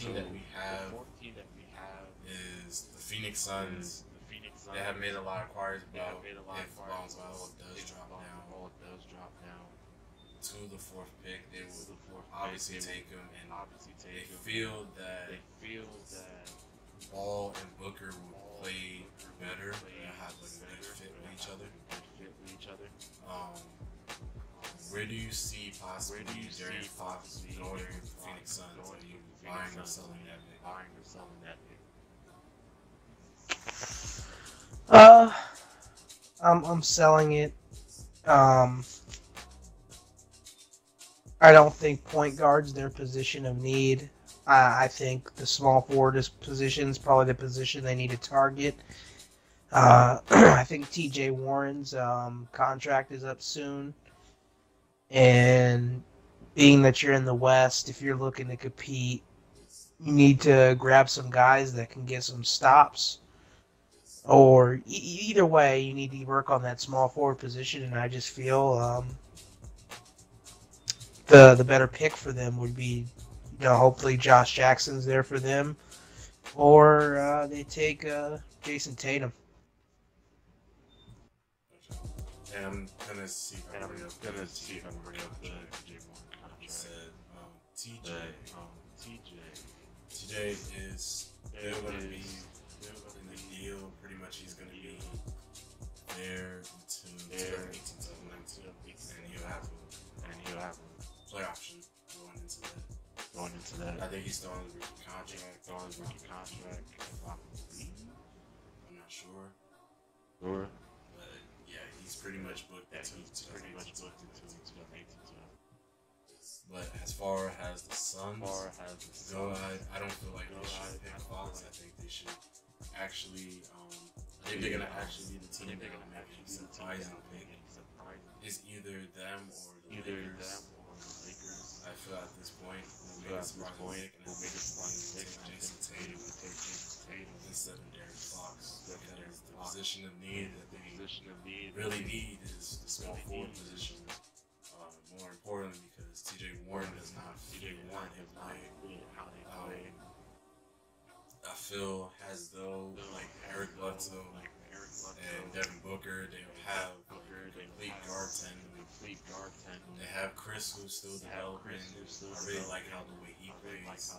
team that we have is the Phoenix Suns. They have made a lot of inquiries about if Lonzo does drop down to the fourth pick, they will obviously take him, and they feel that Ball and Booker would play better and have a good fit with each other. Um, where do you see possibly Darren Fox going with the Phoenix Suns? Are you buying or selling that pick? I'm selling it. I don't think point guard's their position of need. I think the small forward position is probably the position they need to target. I think T.J. Warren's contract is up soon. And being that you're in the West, if you're looking to compete, you need to grab some guys that can get some stops. Or either way, you need to work on that small forward position. And I just feel the better pick for them would be, hopefully Josh Jackson's there for them, or they take Jason Tatum. And I'm gonna see if I'm bring up the said TJ is still gonna be in the deal. Pretty much, he's gonna be there until 2019, and he'll have a play option going into that. I think he's still on his rookie contract. I'm not sure. But yeah, he's pretty much booked until 2018. But as far as the Suns go, I don't feel like they should pick Fox. I think they should actually, I think they're going to actually be the team that will make a surprising pick. It's either them or the Lakers. I feel at this point, we'll make a surprising pick, and we'll make a surprising pick and Jason Tatum instead of Darren Fox. Because the position of need that they really need is the small forward position. More importantly, because T.J. Warren does not fit how they play. I feel as though like Eric Bledsoe and Devin Booker, they have complete guard tandem. They have Chris, who's still developing. I really like how the way he plays,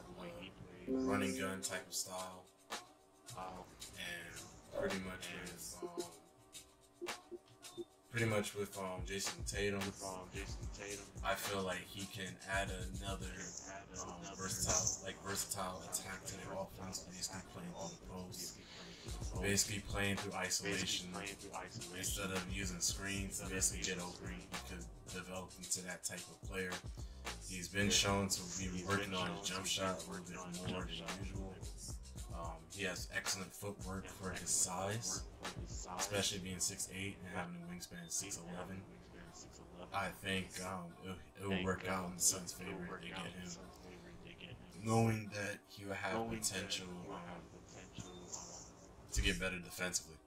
running gun type of style, and pretty much with Jason Tatum, I feel like he can add another versatile attack to their offense. Basically playing through the post, basically playing through isolation instead of using screens to basically get open. He could develop into that type of player. He's been shown to be working on his jump shot a little bit more than usual. He has excellent footwork for his size, especially being 6'8" and having a wingspan of 6'11". I think it will work out in the Suns' favor if they get him, knowing that he will have potential to get better defensively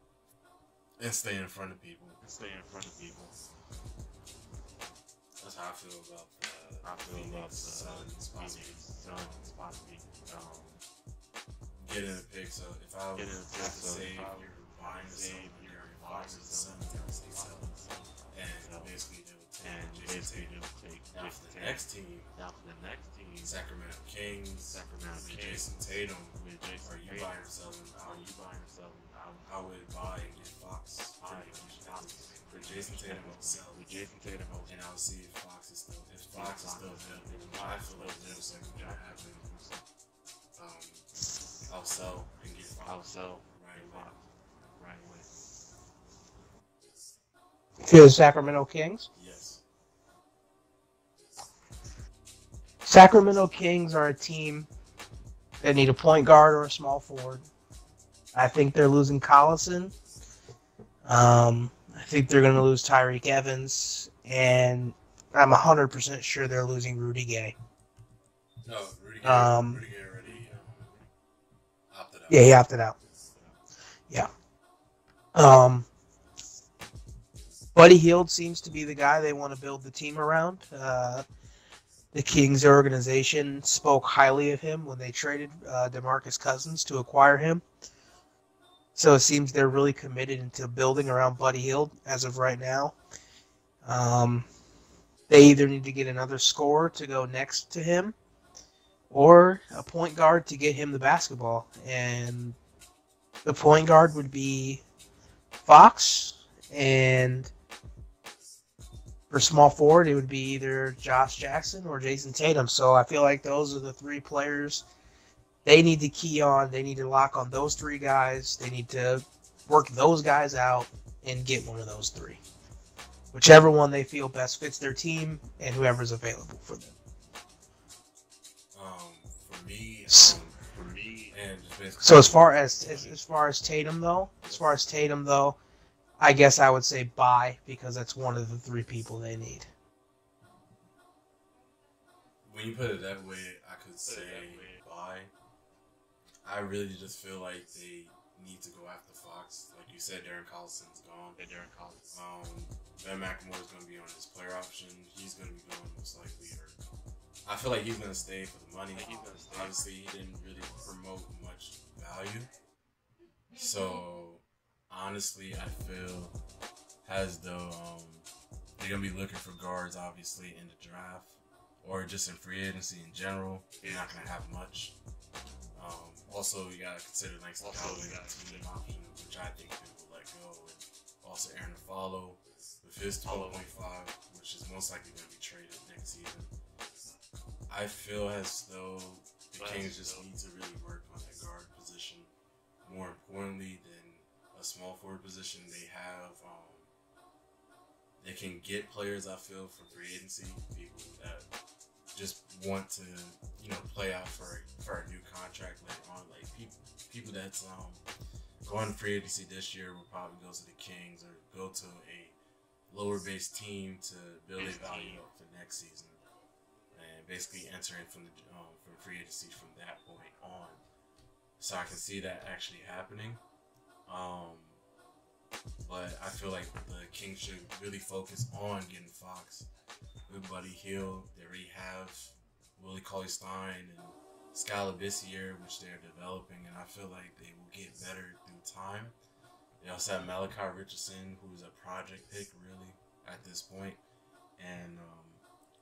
and stay in front of people. That's how I feel about Phoenix Suns possibly getting a pick. So if I would have to say buying or selling Darren Fox or the Suns, I would say selling. And basically they would take Jason Tatum. Now for the next team, Sacramento Kings, with Jason Tatum, are you buying or selling? I would buy and get Fox. For Jason Tatum, I would sell. And I'll see if Fox is still available. I feel like there's like going to happen. I'll sell and get Fox right away. To the Sacramento Kings? Yes. Sacramento Kings are a team that need a point guard or a small forward. I think they're losing Collison. I think they're going to lose Tyreek Evans. And I'm 100% sure they're losing Rudy Gay. No, Rudy Gay already opted out. Yeah, he opted out. Yeah. Buddy Hield seems to be the guy they want to build the team around. the Kings organization spoke highly of him when they traded DeMarcus Cousins to acquire him. So it seems they're really committed into building around Buddy Hield as of right now. They either need to get another scorer to go next to him or a point guard to get him the basketball. And the point guard would be Fox, and for small forward, it would be either Josh Jackson or Jason Tatum. So I feel like those are the three players they need to key on. They need to lock on those three guys. They need to work those guys out and get one of those three. Whichever one they feel best fits their team and whoever's available for them. For me, and just so as far as Tatum though, I guess I would say buy, because that's one of the three people they need. When you put it that way, I could say buy. I really just feel like they need to go after Fox. Like you said, Darren Collison's gone. Ben McLemore is going to be on his player option. He's going to be going most likely hurt. I feel like he's going to stay for the money. Obviously, he didn't really promote much value. So, honestly, I feel as though they're going to be looking for guards, obviously, in the draft or just in free agency in general. They're not going to have much. Also, you got to consider Langston Galloway team option, which I think people will let go. And also, Aaron Follow with his 12.5, which is most likely going to be traded next season. I feel as though the Kings just need to really work on that guard position. More importantly than a small forward position, they have they can get players, I feel, from free agency, people that just want to, play out for a new contract later on. Like people that's going to free agency this year will probably go to the Kings or go to a lower base team to build a value up for next season, and basically entering from free agency from that point on. So I can see that actually happening. But I feel like the Kings should really focus on getting Fox with Buddy Hield. They already have Willie Cauley-Stein and Skylar Bissiere, which they're developing, and I feel like they will get better through time. They also have Malachi Richardson, who's a project pick, really, at this point. And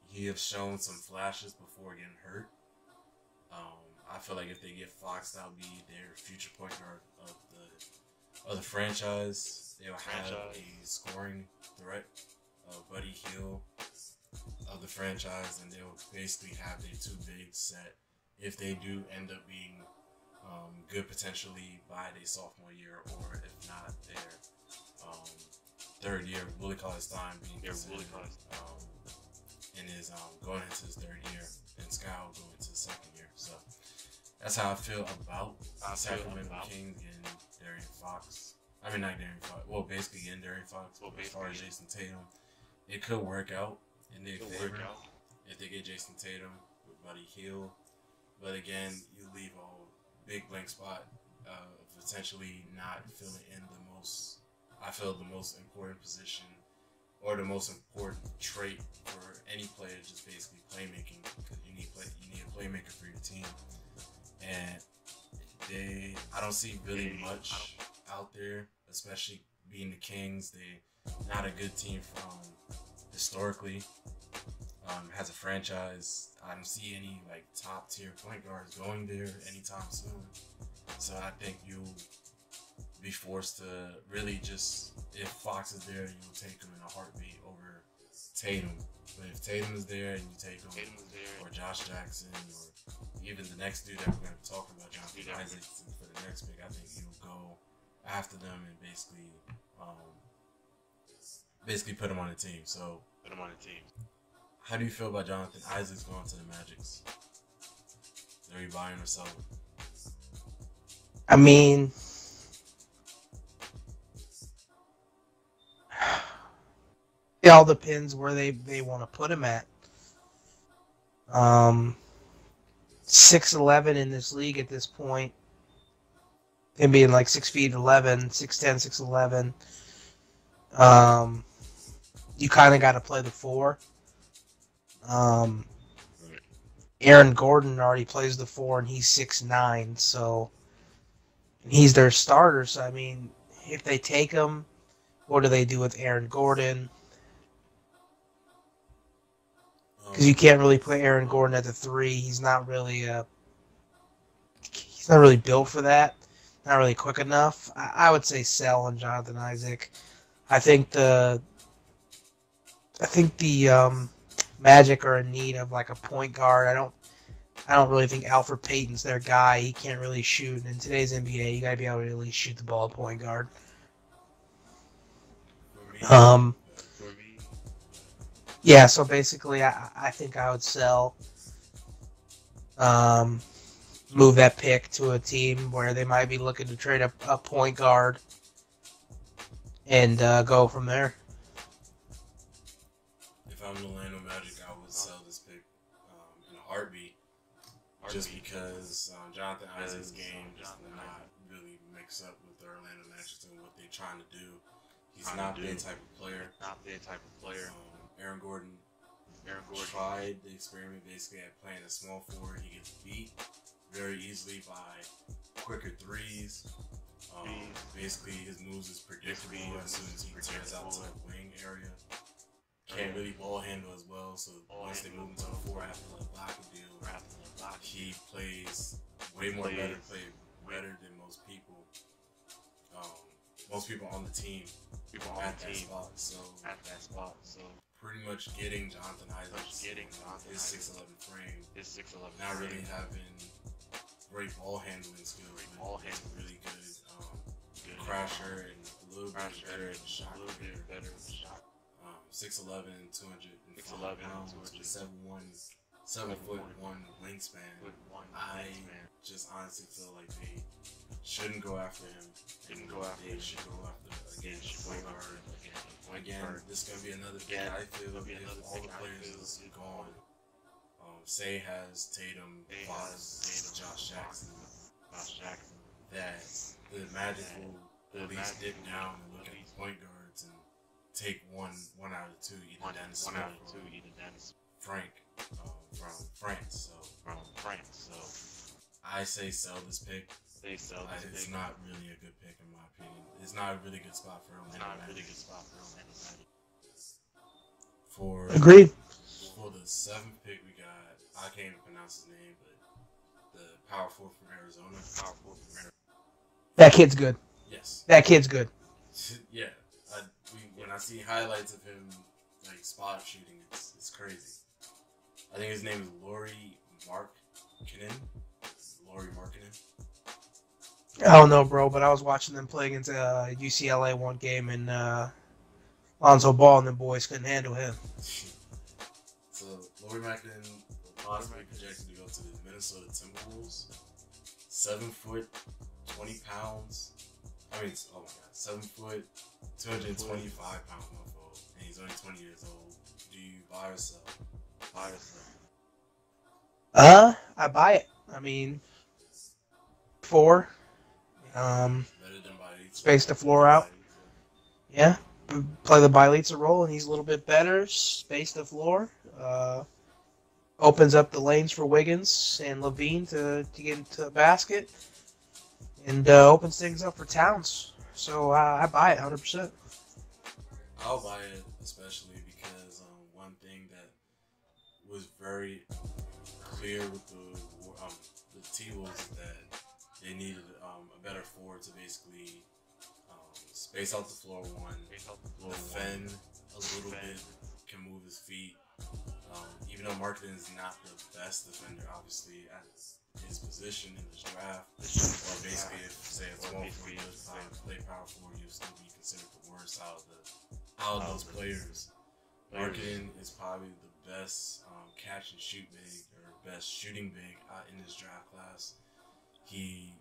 he has shown some flashes before getting hurt. I feel like if they get Fox, that'll be their future point guard of the franchise. They'll have a scoring threat of Buddy Hield of the franchise, and they'll basically have their two bigs set if they do end up being good potentially by their sophomore year, or if not their third year. Willie Cauley-Stein being considered in his going into his third year, and Sky going into his second year. So that's how I feel about Sacramento Kings and De'Aaron Fox. I mean, not De'Aaron Fox. Well, basically in De'Aaron Fox. As far as Jason Tatum, it could work out in their favor if they get Jason Tatum with Buddy Hield. But again, you leave a big blank spot, potentially not filling in the most important position or the most important trait for any player, just basically playmaking, because you need a playmaker for your team. And I don't see really much out there, especially being the Kings. They're not a good team from historically. Has a franchise. I don't see any top tier point guards going there anytime soon. So I think you'll be forced to really just, if Fox is there, you'll take him in a heartbeat over Tatum. But if Tatum is there and you take him, or Josh Jackson, or even the next dude that we're going to talk about, Jonathan Isaac, for the next pick, I think you'll go after them and basically put him on the team. So how do you feel about Jonathan Isaac's going to the Magics? Are you buying or selling? I mean, it all depends where they want to put him at. 6'11" in this league at this point, him being 6'11", 6'10", 6'11". You kind of got to play the 4. Aaron Gordon already plays the 4, and he's 6'9", so he's their starter. So, I mean, if they take him, what do they do with Aaron Gordon? Because you can't really play Aaron Gordon at the 3. He's not really built for that. Not really quick enough. I would say sell on Jonathan Isaac. I think the Magic are in need of like a point guard. I don't really think Alfred Payton's their guy. He can't really shoot. In today's NBA, you gotta be able to at least shoot the ball at point guard. Yeah, so basically, I think I would sell. Move that pick to a team where they might be looking to trade a point guard and go from there. If I'm the Orlando Magic, I would sell this pick in a heartbeat, just because Jonathan Isaac's game does not really mix up with the Orlando Magic and what they're trying to do. He's not their type of player. Aaron Gordon tried the experiment basically at playing a small forward. He gets beat very easily by quicker threes. Basically, his moves is predictable as soon as he turns out to the wing area. Can't really ball handle as well, so once they move into the 4 after the block deal, he plays way more better than most people. Most people on the team at that spot. So pretty much getting Jonathan Isaac his 6'11" frame, not really having great ball handling skills, really good crasher and a little bit better at shot creator. 6'11", 205 pounds, with 7'1" wingspan. I just honestly feel like they shouldn't go after him. They should go after again. This is gonna be another pick. I feel if all the players is gone, Say has Tatum, Fox, Josh Jackson, that the Magic will at least dip down and look at the point guards and take one out of two, either Dennis Smith or Frank from France. So I say sell this pick. It's not really a good pick in my opinion. It's not a really good spot for him. Agreed. For the 7th pick we got, I can't even pronounce his name, but the power forward from Arizona. That kid's good. Yes. That kid's good. Yeah. When I see highlights of him like spot shooting, it's crazy. I think his name is Lauri Markkanen. I don't know, bro, but I was watching them play against UCLA one game, and Lonzo Ball and the boys couldn't handle him. So Lauri Markkanen possibly projected to go to the Minnesota Timberwolves. 7 foot, 20 pounds. 7 foot, 225 pounds, and he's only 20 years old. Do you buy or sell? I buy it. I mean, 4. Space the floor out. Yeah. Play the Bielitsa role, and he's a little bit better. Space the floor. Opens up the lanes for Wiggins and Levine to get into the basket. And opens things up for Towns. So I buy it 100%. I'll buy it, especially because one thing that was very clear with the T-Wolves is that they needed a better forward to basically space out the floor, defend a little bit, can move his feet. Even though Markkanen is not the best defender, obviously, at his position in this draft, or basically, if say a small forward does play power forward, you'll still be considered the worst out of those players. Markkanen is probably the best catch and shoot big, or best shooting big in this draft class. He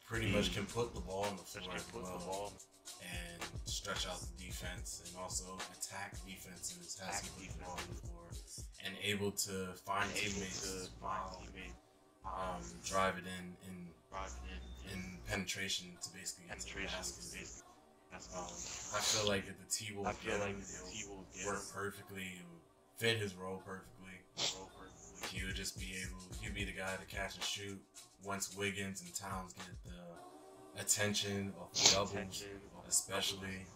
pretty much can put the ball on the floor as well and stretch out the defense and also attack defense in his has to put the ball on the floor and able to find teammates while drive it in penetration to basically get to the basket. I feel like if the T-Wolves work perfectly, fit his role perfectly, he would just be able, he'd be the guy to catch and shoot once Wiggins and Towns get the attention of doubles, especially.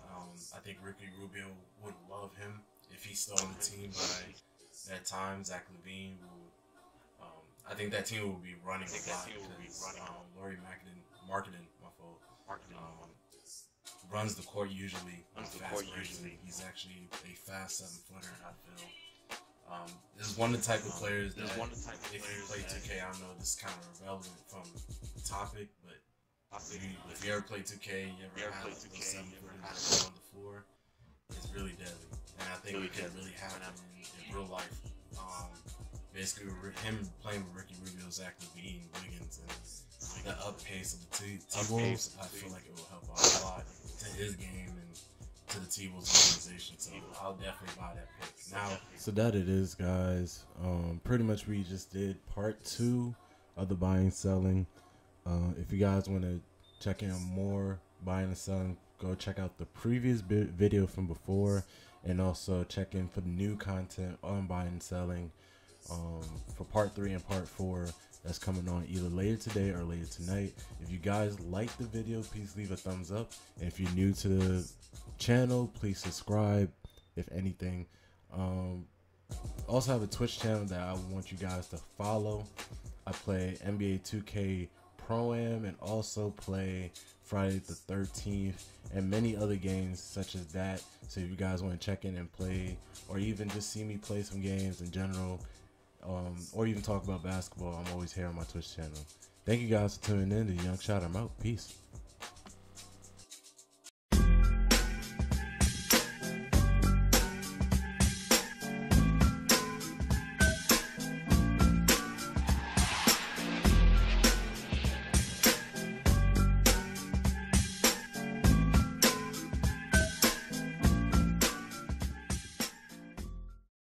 I think Ricky Rubio would love him if he's still on the team by that time. Zach LaVine will, I think that team will be running a lot because Laurie Marketing, my fault, runs the court usually on fast break. He's actually a fast 7-footer, I feel. This is one of the type of players that, if you play 2K, I don't know, this is kind of irrelevant from the topic, but if you ever play 2K, you ever have those 7-footers on the floor, it's really deadly. And I think it could really happen in real life. Basically, him playing with Ricky Rubio, Zach LaVine, Wiggins, and the up pace of the T-Wolves, I feel like it will help out a lot to his game and to the T-Wolves organization. So I'll definitely buy that pick. Now, so that it is, guys. Pretty much we just did part 2 of the buying selling. If you guys want to check in on more buying and selling, go check out the previous video from before, and also check in for the new content on buying and selling for part 3 and part 4 that's coming on either later today or later tonight. If you guys like the video, please leave a thumbs up, and if you're new to the channel, please subscribe, if anything. Also have a Twitch channel that I want you guys to follow. I play NBA 2K Pro-Am and also play Friday the 13th and many other games such as that. So if you guys want to check in and play, or even just see me play some games in general, or even talk about basketball, I'm always here on my Twitch channel. Thank you guys for tuning in to Young Shot. I'm out. Peace.